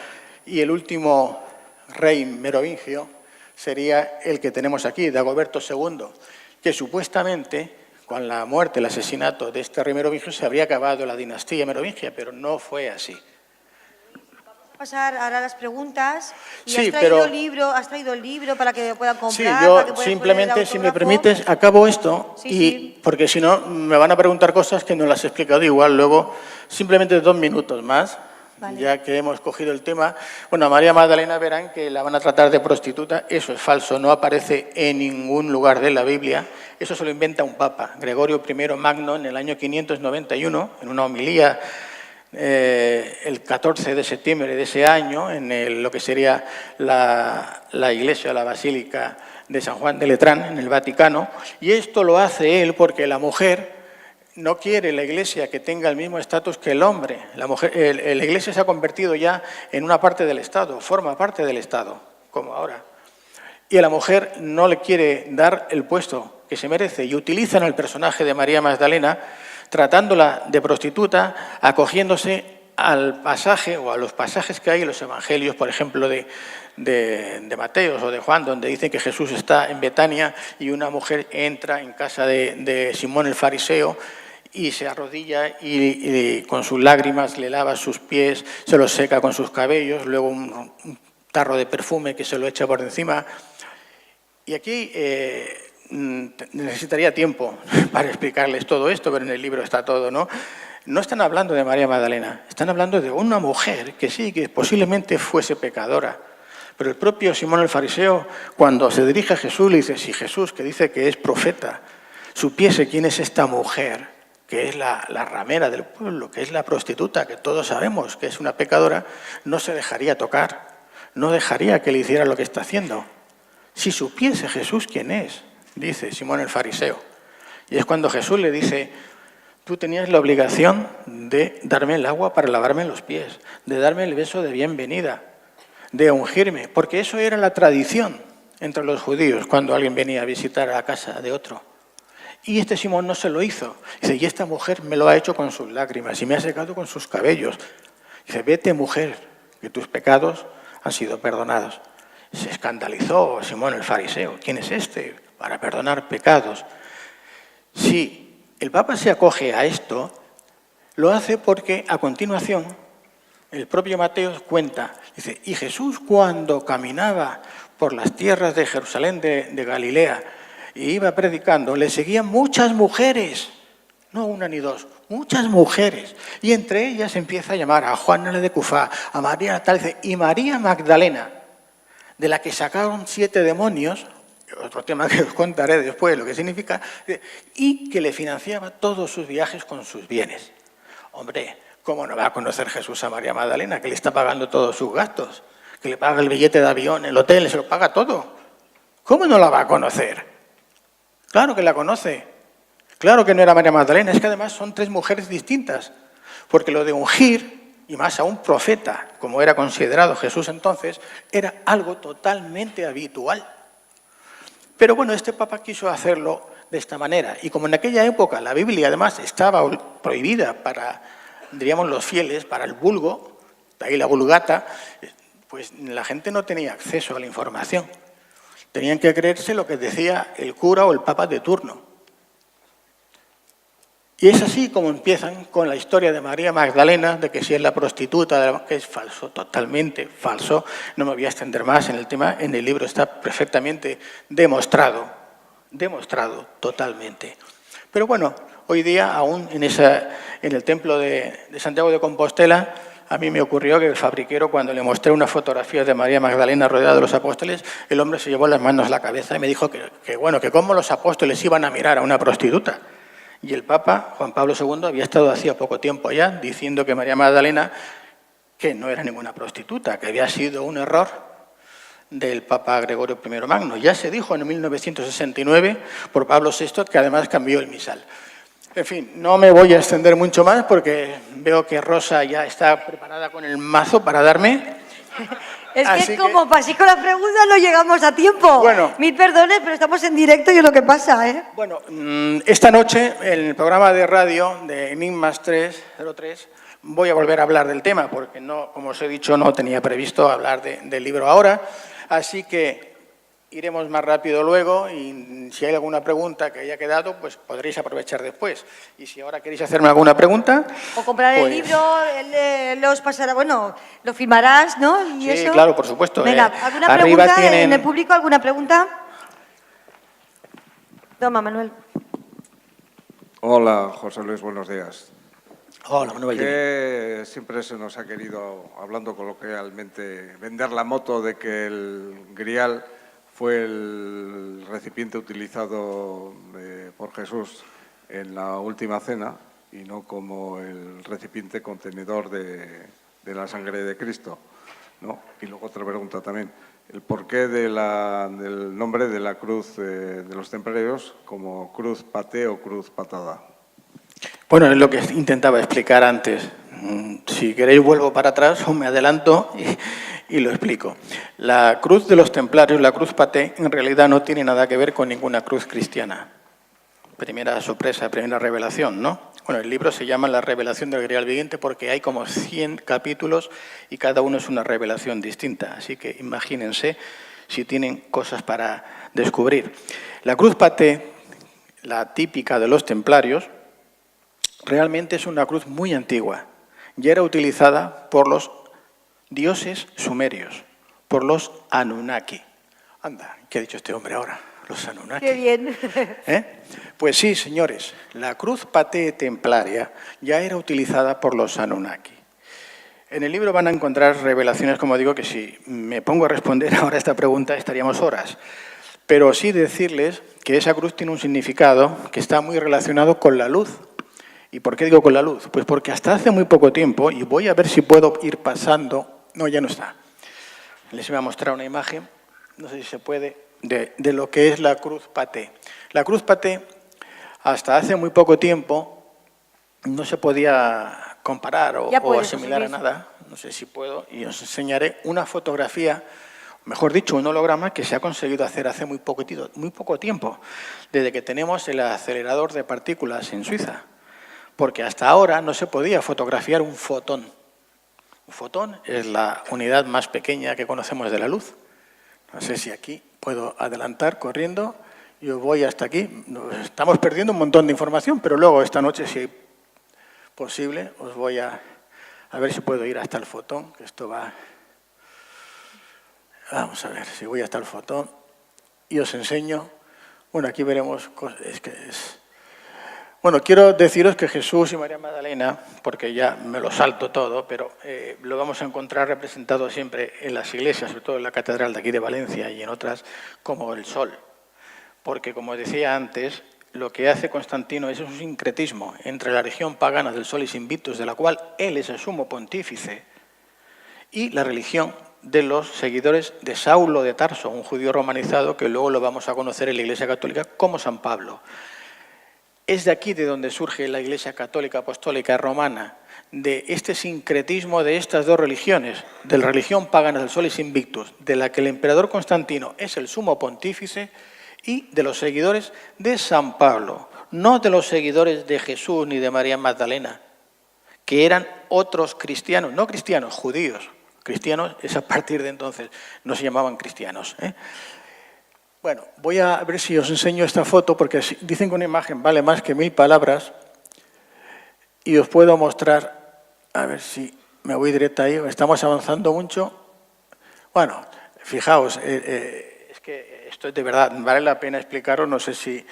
y el último rey merovingio sería el que tenemos aquí, Dagoberto II, que supuestamente, con la muerte, el asesinato de este rey merovingio, se habría acabado la dinastía merovingia, pero no fue así. Pasar ahora a las preguntas. ¿Y sí, has traído el libro para que puedan comprar? Sí, yo simplemente, si me permites, acabo esto, porque si no me van a preguntar cosas que no las he explicado igual. Luego, simplemente 2 minutos más, vale. Ya que hemos cogido el tema. Bueno, a María Magdalena verán que la van a tratar de prostituta. Eso es falso, no aparece en ningún lugar de la Biblia. Eso se lo inventa un papa, Gregorio I Magno, en el año 591, en una homilía el 14 de septiembre de ese año, en lo que sería la iglesia, la basílica de San Juan de Letrán, en el Vaticano, y esto lo hace él porque la mujer no quiere la iglesia que tenga el mismo estatus que el hombre. La iglesia se ha convertido ya en una parte del Estado, forma parte del Estado, como ahora. Y a la mujer no le quiere dar el puesto que se merece, y utilizan el personaje de María Magdalena tratándola de prostituta, acogiéndose al pasaje o a los pasajes que hay en los evangelios, por ejemplo, de Mateo o de Juan, donde dice que Jesús está en Betania y una mujer entra en casa de Simón el fariseo y se arrodilla y con sus lágrimas le lava sus pies, se los seca con sus cabellos, luego un tarro de perfume que se lo echa por encima. Y aquí necesitaría tiempo para explicarles todo esto, pero en el libro está todo, ¿no? No están hablando de María Magdalena, están hablando de una mujer que sí, que posiblemente fuese pecadora. Pero el propio Simón el fariseo, cuando se dirige a Jesús, le dice, si Jesús, que dice que es profeta, supiese quién es esta mujer, que es la ramera del pueblo, que es la prostituta, que todos sabemos que es una pecadora, no se dejaría tocar, no dejaría que le hiciera lo que está haciendo. Si supiese Jesús quién es, dice Simón el fariseo. Y es cuando Jesús le dice, tú tenías la obligación de darme el agua para lavarme los pies, de darme el beso de bienvenida, de ungirme, porque eso era la tradición entre los judíos cuando alguien venía a visitar a la casa de otro. Y este Simón no se lo hizo. Dice, y esta mujer me lo ha hecho con sus lágrimas y me ha secado con sus cabellos. Dice, vete mujer, que tus pecados han sido perdonados. Se escandalizó Simón el fariseo. ¿Quién es este para perdonar pecados? Si el Papa se acoge a esto, lo hace porque a continuación el propio Mateo cuenta, dice, y Jesús cuando caminaba por las tierras de Jerusalén de Galilea y iba predicando, le seguían muchas mujeres, no una ni dos, muchas mujeres. Y entre ellas empieza a llamar a Juana de Cufá, a María tal, y María Magdalena, de la que sacaron 7 demonios, otro tema que os contaré después, lo que significa, y que le financiaba todos sus viajes con sus bienes. Hombre, ¿cómo no va a conocer Jesús a María Magdalena, que le está pagando todos sus gastos, que le paga el billete de avión, el hotel, se lo paga todo? ¿Cómo no la va a conocer? Claro que la conoce. Claro que no era María Magdalena, es que además son 3 mujeres distintas, porque lo de ungir, y más a un profeta, como era considerado Jesús entonces, era algo totalmente habitual. Pero bueno, este Papa quiso hacerlo de esta manera, y como en aquella época la Biblia además estaba prohibida para, diríamos, los fieles, para el vulgo, de ahí la vulgata, pues la gente no tenía acceso a la información. Tenían que creerse lo que decía el cura o el papa de turno. Y es así como empiezan con la historia de María Magdalena, de que si es la prostituta, que es falso, totalmente falso. No me voy a extender más en el tema, en el libro está perfectamente demostrado totalmente. Pero bueno, hoy día aún en el templo de Santiago de Compostela, a mí me ocurrió que el fabriquero, cuando le mostré una fotografía de María Magdalena rodeada de los apóstoles, el hombre se llevó las manos a la cabeza y me dijo que cómo los apóstoles iban a mirar a una prostituta. Y el Papa, Juan Pablo II, había estado hacía poco tiempo allá diciendo que María Magdalena, que no era ninguna prostituta, que había sido un error del Papa Gregorio I Magno. Ya se dijo en 1969 por Pablo VI, que además cambió el misal. En fin, no me voy a extender mucho más porque veo que Rosa ya está preparada con el mazo para darme. Es que como pasé con la pregunta no llegamos a tiempo. Bueno, 1000 perdones, pero estamos en directo y es lo que pasa, ¿eh? Bueno, esta noche en el programa de radio de Enigmas 303 voy a volver a hablar del tema porque, no, como os he dicho, no tenía previsto hablar del libro ahora. Así que iremos más rápido luego y si hay alguna pregunta que haya quedado, pues podréis aprovechar después. Y si ahora queréis hacerme alguna pregunta... O comprar el libro, los pasará, bueno, lo firmarás, ¿no? ¿Y sí, eso? Claro, por supuesto. Venga, ¿alguna pregunta en el público? ¿Alguna pregunta? Toma, Manuel. Hola, José Luis, buenos días. Hola, Manuel. Que siempre se nos ha querido, hablando coloquialmente, vender la moto de que el Grial fue el recipiente utilizado por Jesús en la última cena y no como el recipiente contenedor de la sangre de Cristo, ¿no? Y luego otra pregunta también, el porqué del nombre de la cruz de los templarios como cruz paté o cruz patada. Bueno, es lo que intentaba explicar antes. Si queréis vuelvo para atrás o me adelanto y lo explico. La cruz de los templarios, la cruz paté, en realidad no tiene nada que ver con ninguna cruz cristiana. Primera sorpresa, primera revelación, ¿no? Bueno, el libro se llama La revelación del Grial viviente porque hay como 100 capítulos y cada uno es una revelación distinta. Así que imagínense si tienen cosas para descubrir. La cruz paté, la típica de los templarios, realmente es una cruz muy antigua. Ya era utilizada por los dioses sumerios, por los Anunnaki. Anda, ¿qué ha dicho este hombre ahora? Los Anunnaki. Qué bien. Pues sí, señores, la cruz paté templaria ya era utilizada por los Anunnaki. En el libro van a encontrar revelaciones, como digo, que si me pongo a responder ahora esta pregunta estaríamos horas. Pero sí decirles que esa cruz tiene un significado que está muy relacionado con la luz. ¿Y por qué digo con la luz? Pues porque hasta hace muy poco tiempo, y voy a ver si puedo ir pasando... No, ya no está. Les voy a mostrar una imagen, no sé si se puede, de lo que es la cruz paté. La cruz paté, hasta hace muy poco tiempo, no se podía comparar o asimilar a nada. No sé si puedo, y os enseñaré una fotografía, mejor dicho, un holograma que se ha conseguido hacer hace muy poco tiempo, desde que tenemos el acelerador de partículas en Suiza. Porque hasta ahora no se podía fotografiar un fotón. Un fotón es la unidad más pequeña que conocemos de la luz. No sé si aquí puedo adelantar corriendo. Yo voy hasta aquí. Estamos perdiendo un montón de información, pero luego esta noche, si es posible, os voy a ver si puedo ir hasta el fotón, que esto va... Vamos a ver si voy hasta el fotón y os enseño. Bueno, aquí veremos... Bueno, quiero deciros que Jesús y María Magdalena, porque ya me lo salto todo, pero lo vamos a encontrar representado siempre en las iglesias, sobre todo en la catedral de aquí de Valencia y en otras, como el sol. Porque, como decía antes, lo que hace Constantino es un sincretismo entre la religión pagana del Solis Invictus, de la cual él es el sumo pontífice, y la religión de los seguidores de Saulo de Tarso, un judío romanizado que luego lo vamos a conocer en la Iglesia Católica como San Pablo. Es de aquí de donde surge la Iglesia Católica Apostólica Romana, de este sincretismo de estas dos religiones, de la religión pagana del Solis Invictus, de la que el emperador Constantino es el sumo pontífice, y de los seguidores de San Pablo, no de los seguidores de Jesús ni de María Magdalena, que eran otros cristianos, no cristianos, judíos. Cristianos es a partir de entonces, no se llamaban cristianos. Bueno, voy a ver si os enseño esta foto, porque dicen que una imagen vale más que 1000 palabras, y os puedo mostrar, a ver si me voy directa ahí, estamos avanzando mucho. Bueno, fijaos, es que esto de verdad vale la pena explicaros, no sé si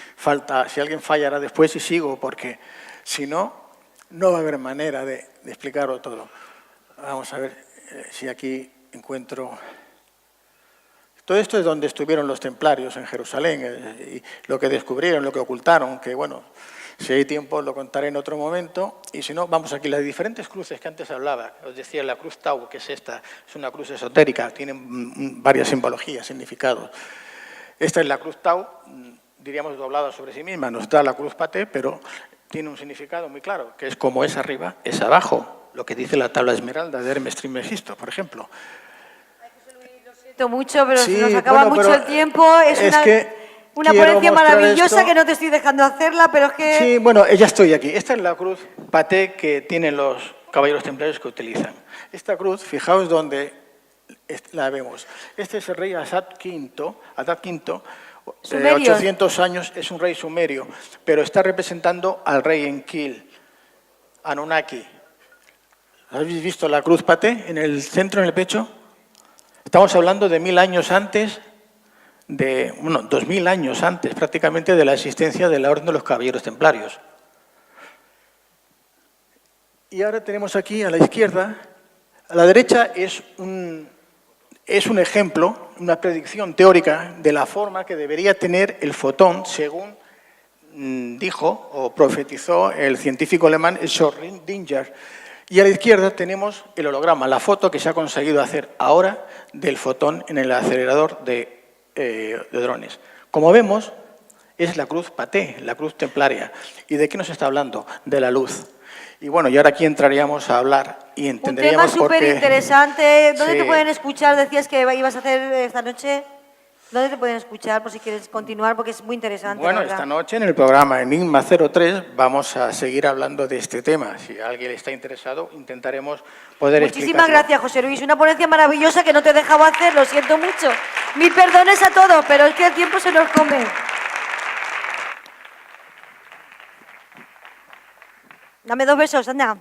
alguien fallará después y sigo, porque si no, no va a haber manera de explicarlo todo. Vamos a ver si aquí encuentro... Todo esto es donde estuvieron los templarios en Jerusalén, y lo que descubrieron, lo que ocultaron, que bueno, si hay tiempo lo contaré en otro momento, y si no, vamos aquí, las diferentes cruces que antes hablaba, os decía la cruz Tau, que es esta, es una cruz esotérica, tiene varias simbologías, significados. Esta es la cruz Tau, diríamos doblada sobre sí misma, nos da la cruz Paté, pero tiene un significado muy claro, que es como es arriba, es abajo, lo que dice la tabla esmeralda de Hermes Trismegisto, por ejemplo. Mucho, pero Sí, se nos acaba bueno, mucho el tiempo. Es una quiero ponencia mostrar maravillosa esto. que no te estoy dejando hacerla, pero es que... Sí, bueno, ya estoy aquí. Esta es la cruz Paté que tienen los caballeros templarios que utilizan. Esta cruz, fijaos dónde la vemos. Este es el rey Adad V, Sumerios. 800 años, es un rey sumerio, pero está representando al rey Enlil, Anunnaki. ¿Habéis visto la cruz Paté en el centro, en el pecho? Estamos hablando de 1000 años antes, 2000 años antes prácticamente de la existencia de la Orden de los Caballeros Templarios. Y ahora tenemos aquí a la izquierda, a la derecha es un ejemplo, una predicción teórica de la forma que debería tener el fotón según dijo o profetizó el científico alemán Schrödinger. Y a la izquierda tenemos el holograma, la foto que se ha conseguido hacer ahora del fotón en el acelerador de drones. Como vemos, es la cruz Paté, la cruz templaria. ¿Y de qué nos está hablando? De la luz. Y bueno, y ahora aquí entraríamos a hablar y entenderíamos por qué... Un tema súper interesante. ¿Dónde Sí. te pueden escuchar? Decías que ibas a hacer esta noche. ¿Dónde te pueden escuchar por si quieres continuar? Porque es muy interesante. Bueno, la verdad. esta noche en el programa Enigma 03 vamos a seguir hablando de este tema. Si alguien está interesado, intentaremos poder Muchísimas explicarlo. gracias, José Luis. Una ponencia maravillosa que no te he dejado hacer, lo siento mucho. Mil perdones a todos, pero es que el tiempo se nos come. Dame 2 besos, anda.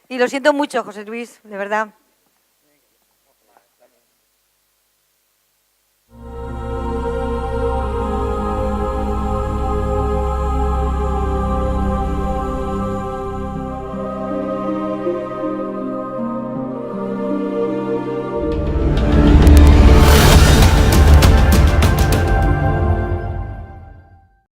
Y lo siento mucho, José Luis, de verdad.